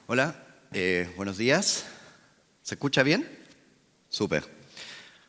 Hola, buenos días. ¿Se escucha bien? Súper.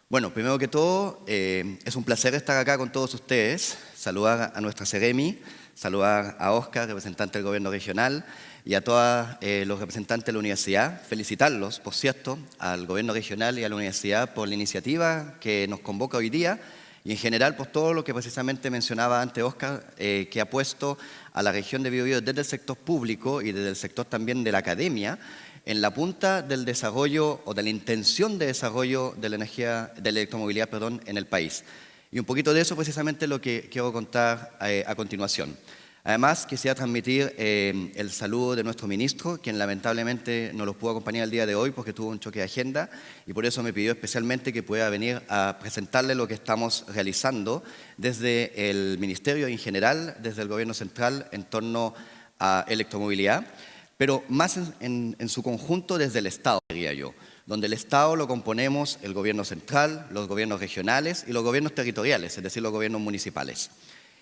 Bueno, primero que todo, es un placer estar acá con todos ustedes, saludar a nuestra Seremi, saludar a Oscar, representante del Gobierno Regional, y a todos los representantes de la universidad, felicitarlos, por cierto, al Gobierno Regional y a la universidad por la iniciativa que nos convoca hoy día, y en general por todo lo que precisamente mencionaba antes Oscar, que ha puesto a la región de Biobío desde el sector público y desde el sector también de la academia, en la punta del desarrollo o de la intención de desarrollo de la energía, de la electromovilidad, perdón, en el país. Y un poquito de eso precisamente es lo que quiero contar a continuación. Además, quisiera transmitir el saludo de nuestro ministro, quien lamentablemente no los pudo acompañar el día de hoy porque tuvo un choque de agenda y por eso me pidió especialmente que pueda venir a presentarle lo que estamos realizando desde el Ministerio y en general, desde el Gobierno Central en torno a electromovilidad, pero más en su conjunto desde el Estado, diría yo, donde el Estado lo componemos el Gobierno Central, los gobiernos regionales y los gobiernos territoriales, es decir, los gobiernos municipales.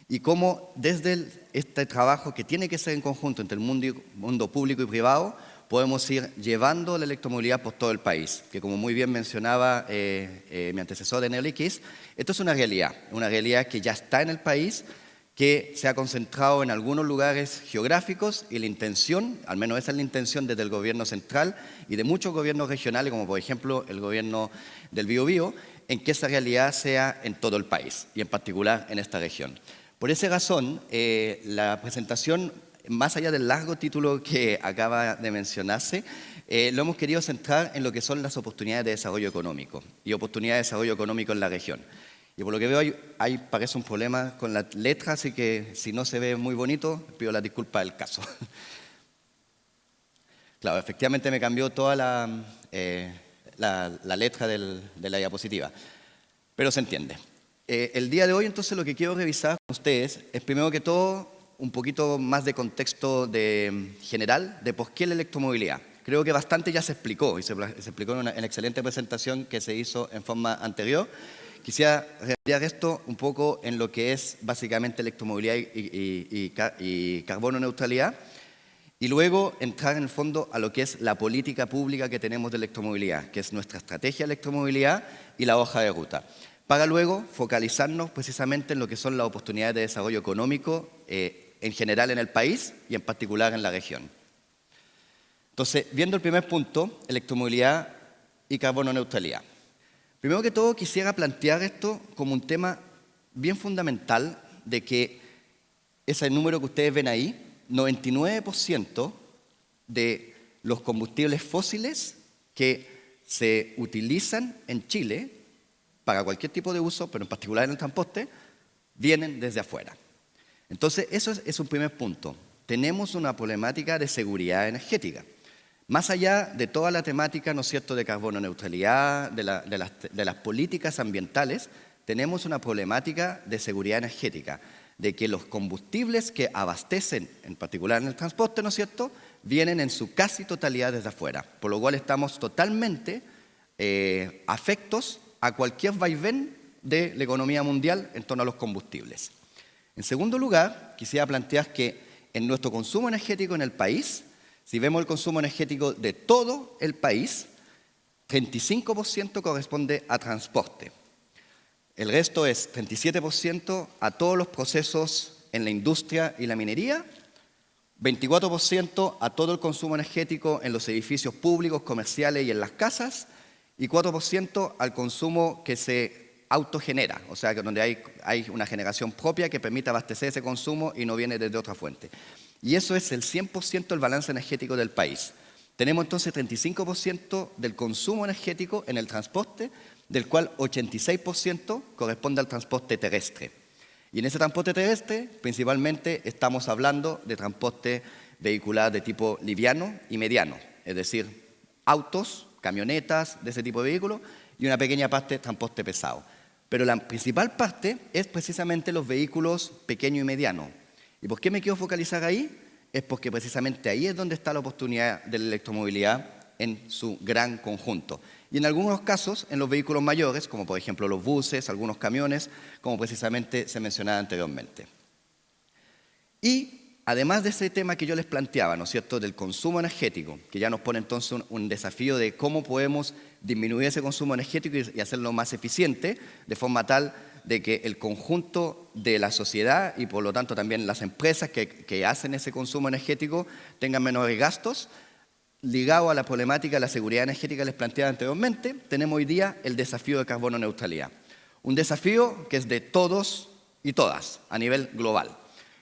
Y cómo desde este trabajo que tiene que ser en conjunto entre el mundo público y privado, podemos ir llevando la electromovilidad por todo el país, que como muy bien mencionaba mi antecesor de Neoliquis, esto es una realidad que ya está en el país, que se ha concentrado en algunos lugares geográficos y la intención, al menos esa es la intención desde el gobierno central y de muchos gobiernos regionales, como por ejemplo el gobierno del Biobío, en que esa realidad sea en todo el país y en particular en esta región. Por esa razón, la presentación, más allá del largo título que acaba de mencionarse, lo hemos querido centrar en lo que son las oportunidades de desarrollo económico y oportunidades de desarrollo económico en la región. Y por lo que veo, ahí parece un problema con la letra, así que si no se ve muy bonito, pido la disculpa del caso. Claro, efectivamente me cambió toda la letra de la diapositiva, pero se entiende. El día de hoy, entonces, lo que quiero revisar con ustedes es, primero que todo, un poquito más de contexto general de por qué la electromovilidad. Creo que bastante ya se explicó, y se explicó en una excelente presentación que se hizo en forma anterior. Quisiera redondear esto un poco en lo que es básicamente electromovilidad y carbono neutralidad, y luego entrar en el fondo a lo que es la política pública que tenemos de electromovilidad, que es nuestra estrategia de electromovilidad y la hoja de ruta, para luego focalizarnos precisamente en lo que son las oportunidades de desarrollo económico en general en el país y en particular en la región. Entonces, viendo el primer punto, electromovilidad y carbono neutralidad. Primero que todo, quisiera plantear esto como un tema bien fundamental de que ese número que ustedes ven ahí, 99% de los combustibles fósiles que se utilizan en Chile para cualquier tipo de uso, pero en particular en el transporte, vienen desde afuera. Entonces, eso es un primer punto. Tenemos una problemática de seguridad energética. Más allá de toda la temática, ¿no es cierto?, de carbono neutralidad, de las políticas ambientales, tenemos una problemática de seguridad energética, de que los combustibles que abastecen, en particular en el transporte, ¿no es cierto?, vienen en su casi totalidad desde afuera, por lo cual estamos totalmente afectos a cualquier vaivén de la economía mundial en torno a los combustibles. En segundo lugar, quisiera plantear que en nuestro consumo energético en el país, si vemos el consumo energético de todo el país, 35% corresponde a transporte. El resto es 37% a todos los procesos en la industria y la minería, 24% a todo el consumo energético en los edificios públicos, comerciales y en las casas, y 4% al consumo que se autogenera, o sea, que donde hay una generación propia que permite abastecer ese consumo y no viene desde otra fuente. Y eso es el 100% del balance energético del país. Tenemos entonces 35% del consumo energético en el transporte, del cual 86% corresponde al transporte terrestre. Y en ese transporte terrestre, principalmente, estamos hablando de transporte vehicular de tipo liviano y mediano, es decir, autos, camionetas, de ese tipo de vehículos, y una pequeña parte de transporte pesado. Pero la principal parte es precisamente los vehículos pequeños y medianos. ¿Y por qué me quiero focalizar ahí? Es porque precisamente ahí es donde está la oportunidad de la electromovilidad en su gran conjunto. Y en algunos casos, en los vehículos mayores, como por ejemplo los buses, algunos camiones, como precisamente se mencionaba anteriormente. Y además de ese tema que yo les planteaba, ¿no es cierto?, del consumo energético, que ya nos pone entonces un desafío de cómo podemos disminuir ese consumo energético y hacerlo más eficiente, de forma tal de que el conjunto de la sociedad y por lo tanto también las empresas que hacen ese consumo energético tengan menores gastos. Ligado a la problemática de la seguridad energética que les planteaba anteriormente, tenemos hoy día el desafío de carbono neutralidad. Un desafío que es de todos y todas a nivel global.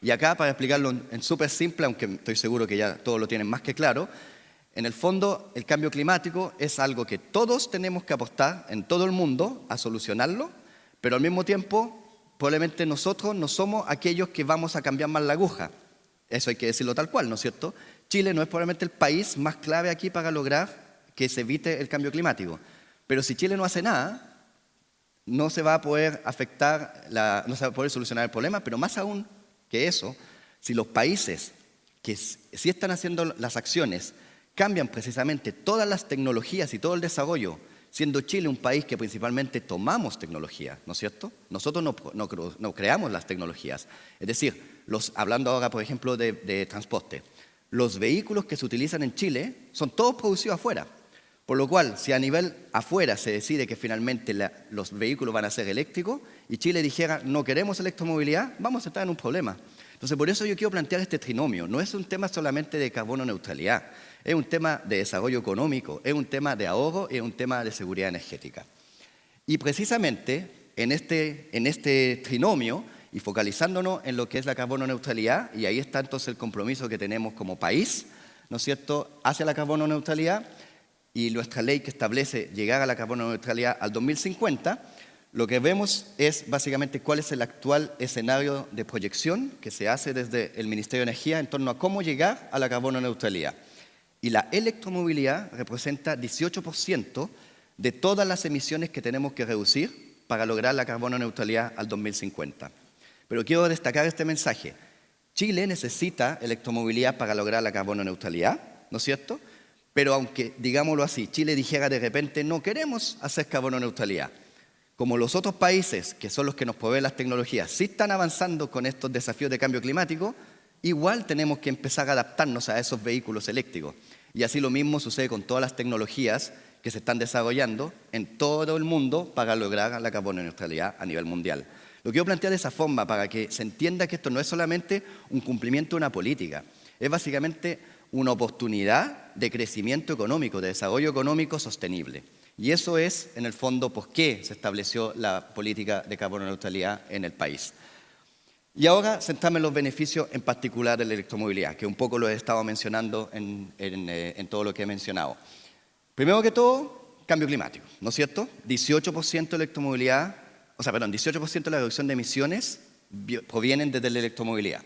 Y acá, para explicarlo en súper simple, aunque estoy seguro que ya todos lo tienen más que claro, en el fondo el cambio climático es algo que todos tenemos que apostar en todo el mundo a solucionarlo, pero al mismo tiempo probablemente nosotros no somos aquellos que vamos a cambiar más la aguja. Eso hay que decirlo tal cual, ¿no es cierto? Chile no es probablemente el país más clave aquí para lograr que se evite el cambio climático. Pero si Chile no hace nada, no se va a poder no se va a poder solucionar el problema, pero más aún que eso, si los países que sí están haciendo las acciones cambian precisamente todas las tecnologías y todo el desarrollo, siendo Chile un país que principalmente tomamos tecnología, ¿no es cierto? Nosotros no creamos las tecnologías. Es decir, hablando ahora, por ejemplo, de transporte, los vehículos que se utilizan en Chile son todos producidos afuera. Por lo cual, si a nivel afuera se decide que finalmente los vehículos van a ser eléctricos y Chile dijera no queremos electromovilidad, vamos a estar en un problema. Entonces, por eso yo quiero plantear este trinomio. No es un tema solamente de carbono neutralidad, es un tema de desarrollo económico, es un tema de ahorro, es un tema de seguridad energética. Y precisamente en este trinomio y focalizándonos en lo que es la carbono neutralidad, y ahí está entonces el compromiso que tenemos como país, ¿no es cierto?, hacia la carbono neutralidad, y nuestra ley que establece llegar a la carbono neutralidad al 2050, lo que vemos es básicamente cuál es el actual escenario de proyección que se hace desde el Ministerio de Energía en torno a cómo llegar a la carbono neutralidad. Y la electromovilidad representa 18% de todas las emisiones que tenemos que reducir para lograr la carbono neutralidad al 2050. Pero quiero destacar este mensaje. Chile necesita electromovilidad para lograr la carbono neutralidad, ¿no es cierto? Pero aunque, digámoslo así, Chile dijera de repente no queremos hacer carbono neutralidad, como los otros países, que son los que nos proveen las tecnologías, sí están avanzando con estos desafíos de cambio climático, igual tenemos que empezar a adaptarnos a esos vehículos eléctricos. Y así lo mismo sucede con todas las tecnologías que se están desarrollando en todo el mundo para lograr la carbono neutralidad a nivel mundial. Lo quiero plantear de esa forma para que se entienda que esto no es solamente un cumplimiento de una política, es básicamente una oportunidad de crecimiento económico, de desarrollo económico sostenible. Y eso es, en el fondo, por qué se estableció la política de carbono neutralidad en el país. Y ahora centrarme en los beneficios en particular de la electromovilidad, que un poco lo he estado mencionando en todo lo que he mencionado. Primero que todo, cambio climático, ¿no es cierto? 18% de electromovilidad, 18% de la reducción de emisiones provienen desde la electromovilidad.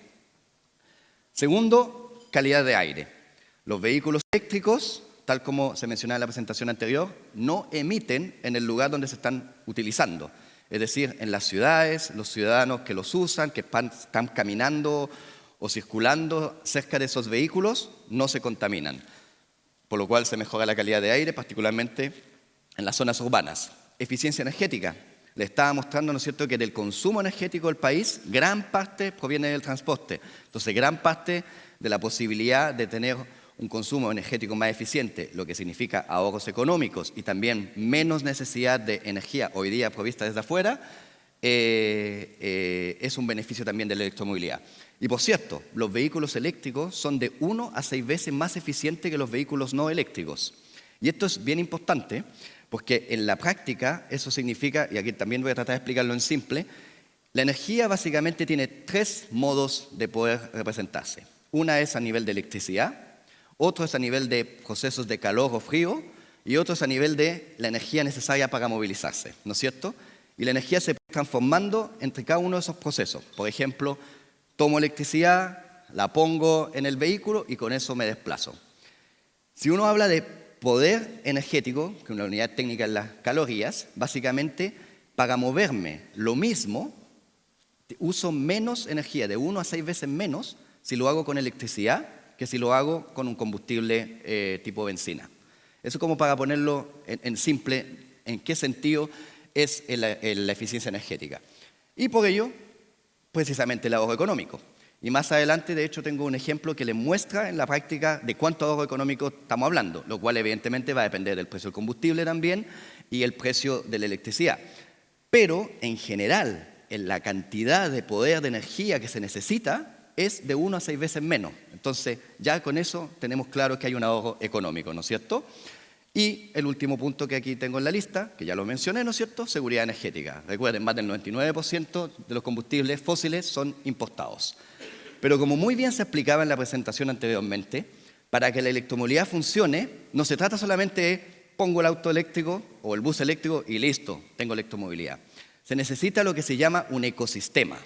Segundo, calidad de aire. Los vehículos eléctricos, tal como se mencionaba en la presentación anterior, no emiten en el lugar donde se están utilizando. Es decir, en las ciudades, los ciudadanos que los usan, que están caminando o circulando cerca de esos vehículos, no se contaminan. Por lo cual se mejora la calidad de aire, particularmente en las zonas urbanas. Eficiencia energética. Le estaba mostrando, ¿no es cierto?, que del consumo energético del país, gran parte proviene del transporte. Entonces, gran parte de la posibilidad de tener un consumo energético más eficiente, lo que significa ahorros económicos y también menos necesidad de energía hoy día provista desde afuera, es un beneficio también de la electromovilidad. Y por cierto, los vehículos eléctricos son de 1 a 6 veces más eficientes que los vehículos no eléctricos. Y esto es bien importante porque en la práctica eso significa, y aquí también voy a tratar de explicarlo en simple, la energía básicamente tiene 3 modos de poder representarse. Una es a nivel de electricidad, otro es a nivel de procesos de calor o frío y otro es a nivel de la energía necesaria para movilizarse, ¿no es cierto? Y la energía se va transformando entre cada uno de esos procesos. Por ejemplo, tomo electricidad, la pongo en el vehículo y con eso me desplazo. Si uno habla de poder energético, que una unidad técnica es las calorías, básicamente para moverme lo mismo, uso menos energía, de 1 a 6 veces menos, si lo hago con electricidad que si lo hago con un combustible tipo benzina. Eso como para ponerlo en simple, en qué sentido es la eficiencia energética. Y por ello, precisamente el ahorro económico. Y más adelante, de hecho, tengo un ejemplo que les muestra en la práctica de cuánto ahorro económico estamos hablando, lo cual evidentemente va a depender del precio del combustible también y el precio de la electricidad. Pero, en general, en la cantidad de poder de energía que se necesita es de 1 a 6 veces menos. Entonces, ya con eso tenemos claro que hay un ahorro económico, ¿no es cierto? Y el último punto que aquí tengo en la lista, que ya lo mencioné, ¿no es cierto? Seguridad energética. Recuerden, más del 99% de los combustibles fósiles son importados. Pero como muy bien se explicaba en la presentación anteriormente, para que la electromovilidad funcione, no se trata solamente de pongo el auto eléctrico o el bus eléctrico y listo, tengo electromovilidad. Se necesita lo que se llama un ecosistema.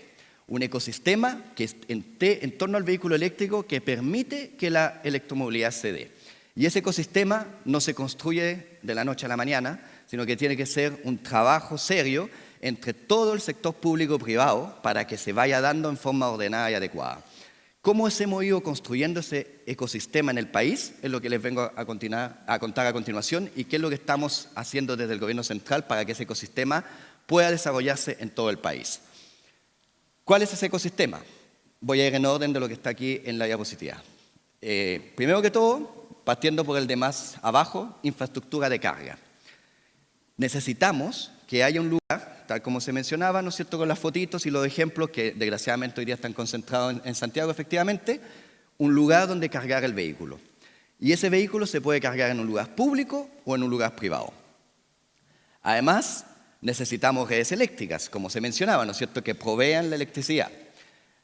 Un ecosistema que esté en torno al vehículo eléctrico que permite que la electromovilidad se dé. Y ese ecosistema no se construye de la noche a la mañana, sino que tiene que ser un trabajo serio entre todo el sector público y privado para que se vaya dando en forma ordenada y adecuada. ¿Cómo hemos ido construyendo ese ecosistema en el país? Es lo que les vengo a contar a continuación y qué es lo que estamos haciendo desde el Gobierno central para que ese ecosistema pueda desarrollarse en todo el país. ¿Cuál es ese ecosistema? Voy a ir en orden de lo que está aquí en la diapositiva. Primero que todo, partiendo por el de más abajo, infraestructura de carga. Necesitamos que haya un lugar, tal como se mencionaba, ¿no es cierto?, con las fotitos y los ejemplos que desgraciadamente hoy día están concentrados en Santiago, efectivamente, un lugar donde cargar el vehículo. Y ese vehículo se puede cargar en un lugar público o en un lugar privado. Además, necesitamos redes eléctricas, como se mencionaba, ¿no es cierto?, que provean la electricidad.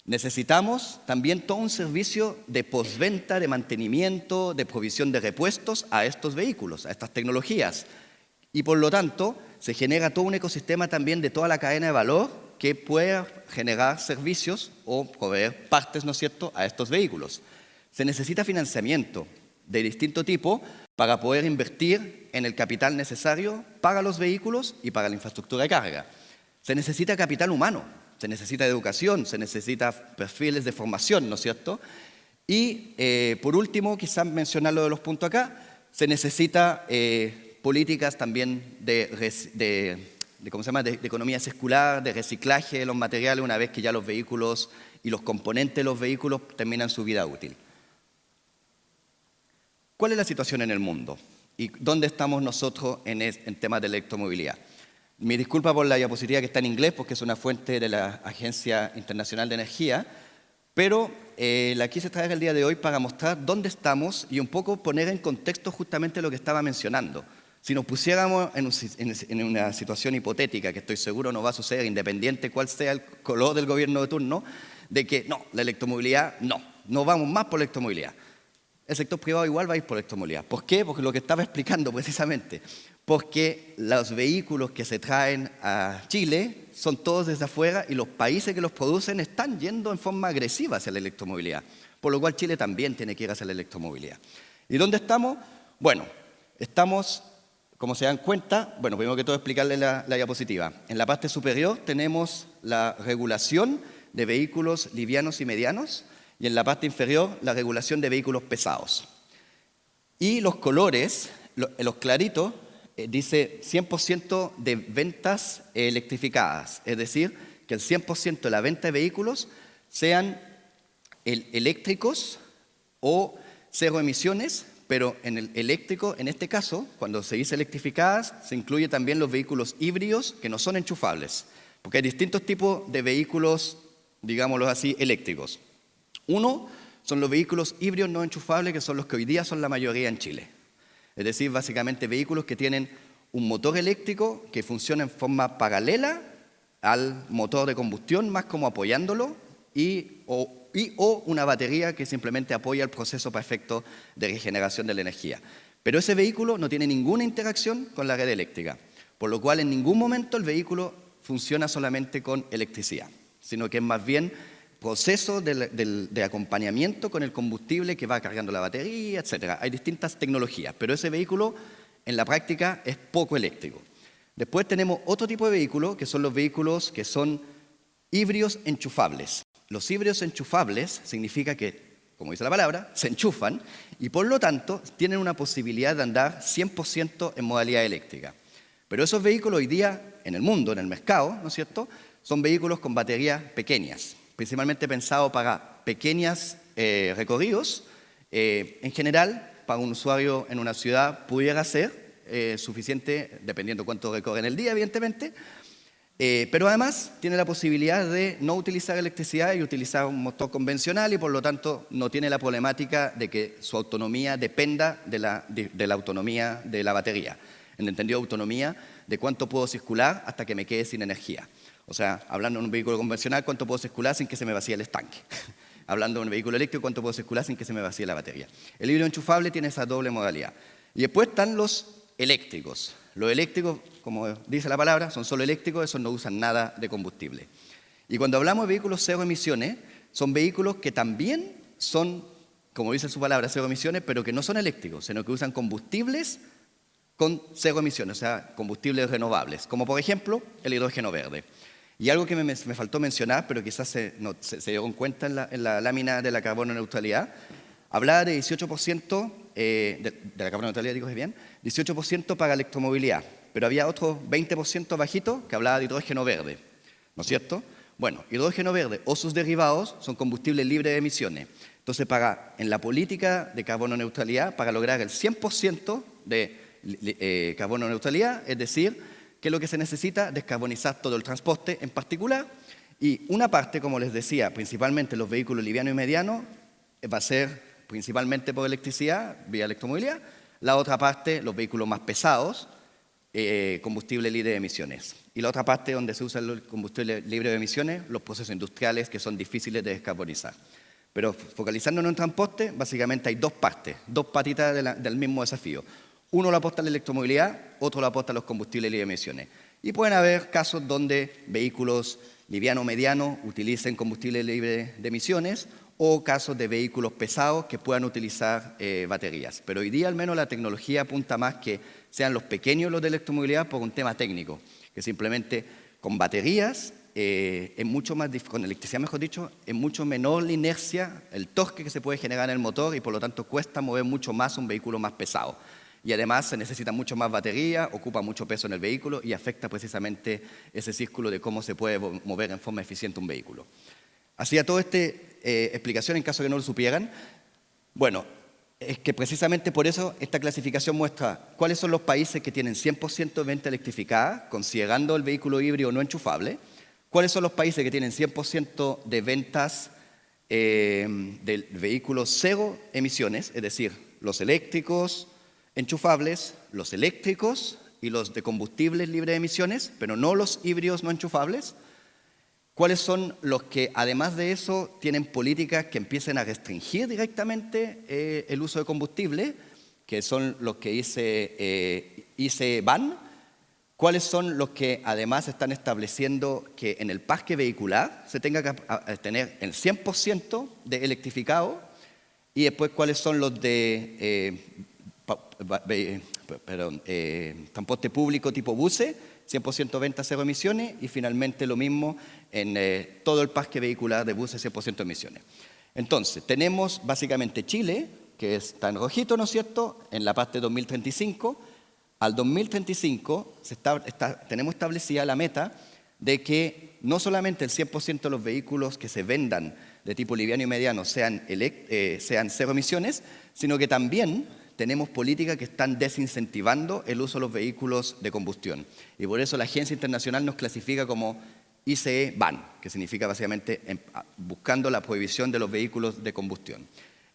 Necesitamos también todo un servicio de postventa, de mantenimiento, de provisión de repuestos a estos vehículos, a estas tecnologías. Y por lo tanto, se genera todo un ecosistema también de toda la cadena de valor que pueda generar servicios o proveer partes, ¿no es cierto?, a estos vehículos. Se necesita financiamiento de distinto tipo para poder invertir en el capital necesario para los vehículos y para la infraestructura de carga. Se necesita capital humano, se necesita educación, se necesita perfiles de formación, ¿no es cierto? Y por último, quizás mencionar lo de los puntos acá, se necesita políticas también de economía circular, de reciclaje de los materiales una vez que ya los vehículos y los componentes de los vehículos terminan su vida útil. ¿Cuál es la situación en el mundo? ¿Y dónde estamos nosotros en temas de electromovilidad? Mi disculpa por la diapositiva que está en inglés porque es una fuente de la Agencia Internacional de Energía, pero la quise traer el día de hoy para mostrar dónde estamos y un poco poner en contexto justamente lo que estaba mencionando. Si nos pusiéramos en una situación hipotética, que estoy seguro no va a suceder, independiente cuál sea el color del gobierno de turno, de que no, la electromovilidad no vamos más por electromovilidad. El sector privado igual va a ir por electromovilidad. ¿Por qué? Porque lo que estaba explicando precisamente, porque los vehículos que se traen a Chile son todos desde afuera y los países que los producen están yendo en forma agresiva hacia la electromovilidad, por lo cual Chile también tiene que ir hacia la electromovilidad. ¿Y dónde estamos? Bueno, estamos, como se dan cuenta, bueno, primero que todo explicarle la diapositiva. En la parte superior tenemos la regulación de vehículos livianos y medianos, y en la parte inferior la regulación de vehículos pesados. Y los colores, los claritos, dice 100% de ventas electrificadas, es decir, que el 100% de la venta de vehículos sean eléctricos o cero emisiones, pero en el eléctrico, en este caso, cuando se dice electrificadas, se incluye también los vehículos híbridos que no son enchufables, porque hay distintos tipos de vehículos, digámoslo así, eléctricos. Uno son los vehículos híbridos no enchufables, que son los que hoy día son la mayoría en Chile. Es decir, básicamente vehículos que tienen un motor eléctrico que funciona en forma paralela al motor de combustión, más como apoyándolo, o una batería que simplemente apoya el proceso para efectos de regeneración de la energía. Pero ese vehículo no tiene ninguna interacción con la red eléctrica, por lo cual en ningún momento el vehículo funciona solamente con electricidad, sino que es más bien proceso de acompañamiento con el combustible que va cargando la batería, etc. Hay distintas tecnologías, pero ese vehículo en la práctica es poco eléctrico. Después tenemos otro tipo de vehículo, que son los vehículos que son híbridos enchufables. Los híbridos enchufables significa que, como dice la palabra, se enchufan y por lo tanto tienen una posibilidad de andar 100% en modalidad eléctrica. Pero esos vehículos hoy día en el mundo, en el mercado, ¿no es cierto?, son vehículos con baterías pequeñas, principalmente pensados para pequeños recorridos, en general, para un usuario en una ciudad pudiera ser suficiente, dependiendo cuánto recorre en el día, evidentemente, pero además tiene la posibilidad de no utilizar electricidad y utilizar un motor convencional y por lo tanto no tiene la problemática de que su autonomía dependa de la autonomía de la batería. En el entendido de autonomía, de cuánto puedo circular hasta que me quede sin energía. O sea, hablando de un vehículo convencional, cuánto puedo circular sin que se me vacíe el estanque. Hablando de un vehículo eléctrico, cuánto puedo circular sin que se me vacíe la batería. El híbrido enchufable tiene esa doble modalidad. Y después están los eléctricos. Los eléctricos, como dice la palabra, son solo eléctricos, esos no usan nada de combustible. Y cuando hablamos de vehículos cero emisiones, son vehículos que también son, como dice su palabra, cero emisiones, pero que no son eléctricos, sino que usan combustibles con cero emisiones, o sea, combustibles renovables, como por ejemplo el hidrógeno verde. Y algo que me faltó mencionar, pero quizás se dieron cuenta en la lámina de la carbono neutralidad, hablaba de 18%, de la carbono neutralidad, digo bien, 18% para electromovilidad, pero había otro 20% bajito que hablaba de hidrógeno verde, ¿no es cierto? Bueno, hidrógeno verde o sus derivados son combustibles libres de emisiones. Entonces, en la política de carbono neutralidad, para lograr el 100% de carbono neutralidad, es decir, que es lo que se necesita, descarbonizar todo el transporte en particular, y una parte, como les decía, principalmente los vehículos livianos y medianos, va a ser principalmente por electricidad, vía electromovilidad, la otra parte, los vehículos más pesados, combustible libre de emisiones. Y la otra parte donde se usa el combustible libre de emisiones, los procesos industriales que son difíciles de descarbonizar. Pero focalizándonos en transporte, básicamente hay dos partes, dos patitas del mismo desafío. Uno lo aporta a la electromovilidad, otro lo aporta a los combustibles libres de emisiones. Y pueden haber casos donde vehículos livianos o medianos utilicen combustible libre de emisiones o casos de vehículos pesados que puedan utilizar baterías. Pero hoy día al menos la tecnología apunta más que sean los pequeños los de electromovilidad por un tema técnico, que simplemente con baterías, con electricidad mejor dicho, es mucho menor la inercia, el torque que se puede generar en el motor y por lo tanto cuesta mover mucho más un vehículo más pesado. Y además se necesita mucho más batería, ocupa mucho peso en el vehículo y afecta precisamente ese círculo de cómo se puede mover en forma eficiente un vehículo. Hacía toda esta explicación en caso que no lo supieran. Bueno, es que precisamente por eso esta clasificación muestra cuáles son los países que tienen 100% de venta electrificada, considerando el vehículo híbrido no enchufable, cuáles son los países que tienen 100% de ventas de vehículos cero emisiones, es decir, los eléctricos, enchufables, los eléctricos y los de combustibles libres de emisiones, pero no los híbridos no enchufables. ¿Cuáles son los que, además de eso, tienen políticas que empiecen a restringir directamente el uso de combustible, que son los que ICE ban? ¿Cuáles son los que además están estableciendo que en el parque vehicular se tenga que tener el 100% de electrificado? Y después, ¿cuáles son los de transporte público tipo buses, 100% venta cero emisiones, y finalmente lo mismo en todo el parque vehicular de buses 100% emisiones. Entonces, tenemos básicamente Chile, que está en rojito, ¿no es cierto?, en la parte 2035. Al 2035 tenemos establecida la meta de que no solamente el 100% de los vehículos que se vendan de tipo liviano y mediano sean cero emisiones, sino que también tenemos políticas que están desincentivando el uso de los vehículos de combustión. Y por eso la Agencia Internacional nos clasifica como ICE ban, que significa básicamente buscando la prohibición de los vehículos de combustión.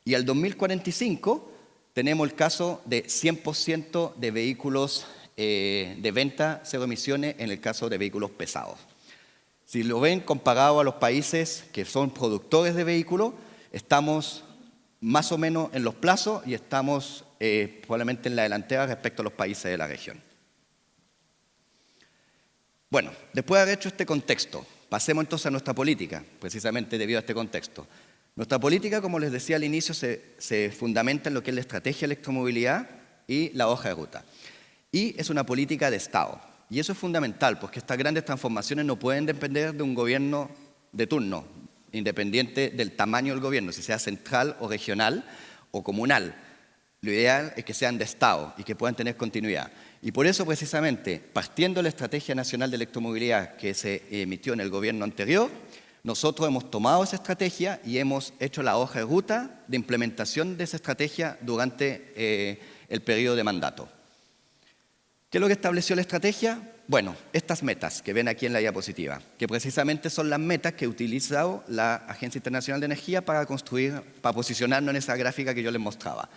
Y al 2045 tenemos el caso de 100% de vehículos de venta cero emisiones en el caso de vehículos pesados. Si lo ven comparado a los países que son productores de vehículos, estamos más o menos en los plazos y estamos probablemente en la delantera respecto a los países de la región. Bueno, después de haber hecho este contexto, pasemos entonces a nuestra política, precisamente debido a este contexto. Nuestra política, como les decía al inicio, se fundamenta en lo que es la estrategia de electromovilidad y la hoja de ruta. Y es una política de Estado. Y eso es fundamental, porque estas grandes transformaciones no pueden depender de un gobierno de turno, independiente del tamaño del gobierno, si sea central o regional o comunal. Lo ideal es que sean de Estado y que puedan tener continuidad. Y por eso, precisamente, partiendo de la Estrategia Nacional de Electromovilidad que se emitió en el gobierno anterior, Nosotros hemos tomado esa estrategia y hemos hecho la hoja de ruta de implementación de esa estrategia durante el periodo de mandato. ¿Qué es lo que estableció la estrategia? Bueno, estas metas que ven aquí en la diapositiva, que precisamente son las metas que ha utilizado la Agencia Internacional de Energía para posicionarnos en esa gráfica que yo les mostraba,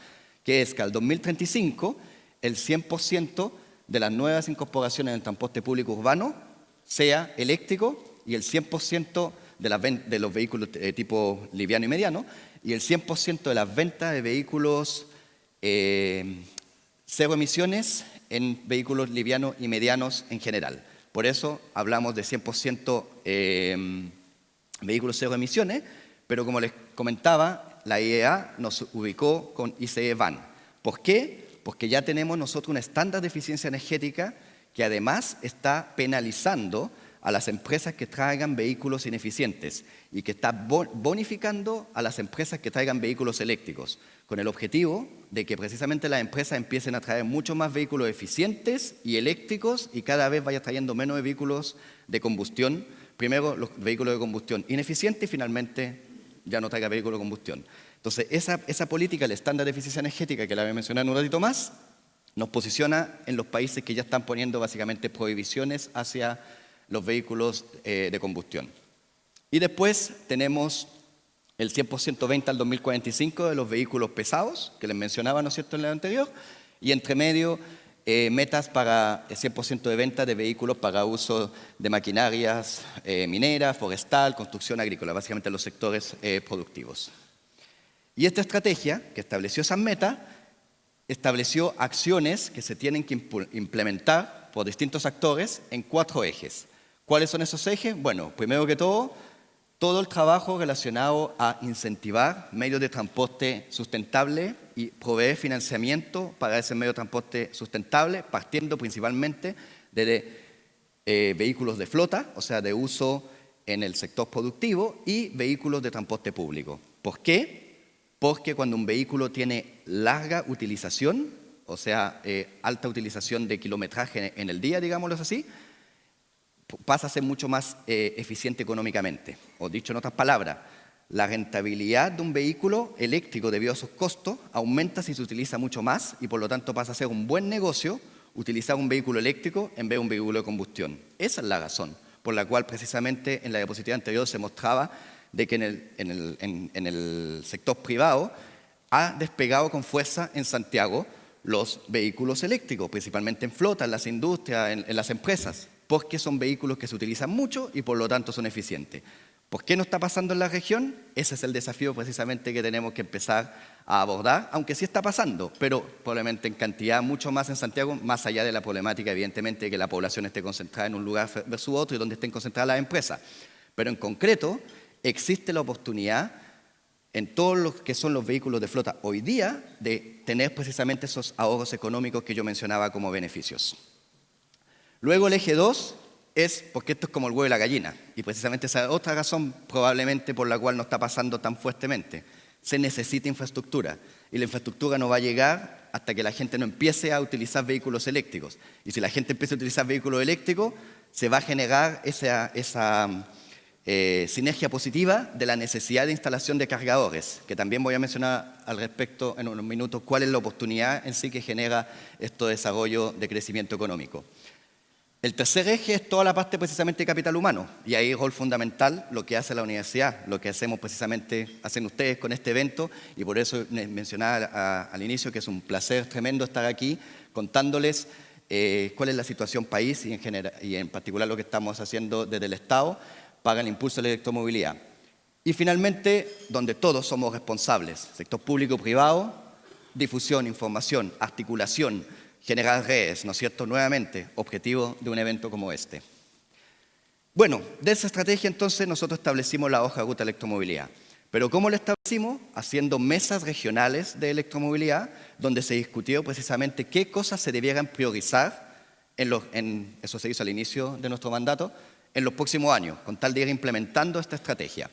que es que al 2035 el 100% de las nuevas incorporaciones en el transporte público urbano sea eléctrico y el 100% de los vehículos tipo liviano y mediano y el 100% de las ventas de vehículos cero emisiones en vehículos livianos y medianos en general. Por eso hablamos de 100% vehículos cero emisiones, pero como les comentaba, la IEA nos ubicó con ICE Van. ¿Por qué? Porque ya tenemos nosotros un estándar de eficiencia energética que además está penalizando a las empresas que traigan vehículos ineficientes y que está bonificando a las empresas que traigan vehículos eléctricos, con el objetivo de que precisamente las empresas empiecen a traer mucho más vehículos eficientes y eléctricos y cada vez vaya trayendo menos vehículos de combustión. Primero los vehículos de combustión ineficientes y finalmente ya no traiga vehículos de combustión. Entonces esa política, el estándar de eficiencia energética que la voy a mencionar en un ratito más, nos posiciona en los países que ya están poniendo básicamente prohibiciones hacia los vehículos de combustión. Y después tenemos el 100% venta al 2045 de los vehículos pesados, que les mencionaba, ¿no es cierto?, en el anterior, y entre medio metas para el 100% de venta de vehículos para uso de maquinarias mineras, forestal, construcción agrícola, básicamente los sectores productivos. Y esta estrategia, que estableció esas metas, estableció acciones que se tienen que implementar por distintos actores en 4 ejes. ¿Cuáles son esos ejes? Bueno, primero que todo el trabajo relacionado a incentivar medios de transporte sustentable y proveer financiamiento para ese medio de transporte sustentable, partiendo principalmente de vehículos de flota, o sea, de uso en el sector productivo, y vehículos de transporte público. ¿Por qué? Porque cuando un vehículo tiene larga utilización, o sea, alta utilización de kilometraje en el día, digámoslo así, pasa a ser mucho más eficiente económicamente. O dicho en otras palabras, la rentabilidad de un vehículo eléctrico debido a sus costos aumenta si se utiliza mucho más y por lo tanto pasa a ser un buen negocio utilizar un vehículo eléctrico en vez de un vehículo de combustión. Esa es la razón por la cual precisamente en la diapositiva anterior se mostraba de que en el sector privado ha despegado con fuerza en Santiago los vehículos eléctricos, principalmente en flota, en las industrias, en las empresas, porque son vehículos que se utilizan mucho y por lo tanto son eficientes. ¿Por qué no está pasando en la región? Ese es el desafío precisamente que tenemos que empezar a abordar, aunque sí está pasando, pero probablemente en cantidad mucho más en Santiago, más allá de la problemática evidentemente de que la población esté concentrada en un lugar versus otro y donde estén concentradas las empresas. Pero en concreto existe la oportunidad en todos los que son los vehículos de flota hoy día de tener precisamente esos ahorros económicos que yo mencionaba como beneficios. Luego el eje 2 es porque esto es como el huevo y la gallina, y precisamente esa es otra razón probablemente por la cual no está pasando tan fuertemente. Se necesita infraestructura, y la infraestructura no va a llegar hasta que la gente no empiece a utilizar vehículos eléctricos. Y si la gente empieza a utilizar vehículos eléctricos, se va a generar esa sinergia positiva de la necesidad de instalación de cargadores, que también voy a mencionar al respecto en unos minutos cuál es la oportunidad en sí que genera este desarrollo de crecimiento económico. El tercer eje es toda la parte precisamente de capital humano, y ahí es rol fundamental lo que hace la universidad, lo que hacemos precisamente, hacen ustedes con este evento, y por eso mencionaba al inicio que es un placer tremendo estar aquí contándoles cuál es la situación país y en particular lo que estamos haciendo desde el Estado para el impulso de la electromovilidad. Y finalmente, donde todos somos responsables, sector público-privado, difusión, información, articulación, generar redes, ¿no es cierto?, nuevamente, objetivo de un evento como este. Bueno, de esa estrategia entonces nosotros establecimos la hoja de ruta de electromovilidad. Pero ¿cómo la establecimos? Haciendo mesas regionales de electromovilidad, donde se discutió precisamente qué cosas se debieran priorizar, eso se hizo al inicio de nuestro mandato, en los próximos años, con tal de ir implementando esta estrategia.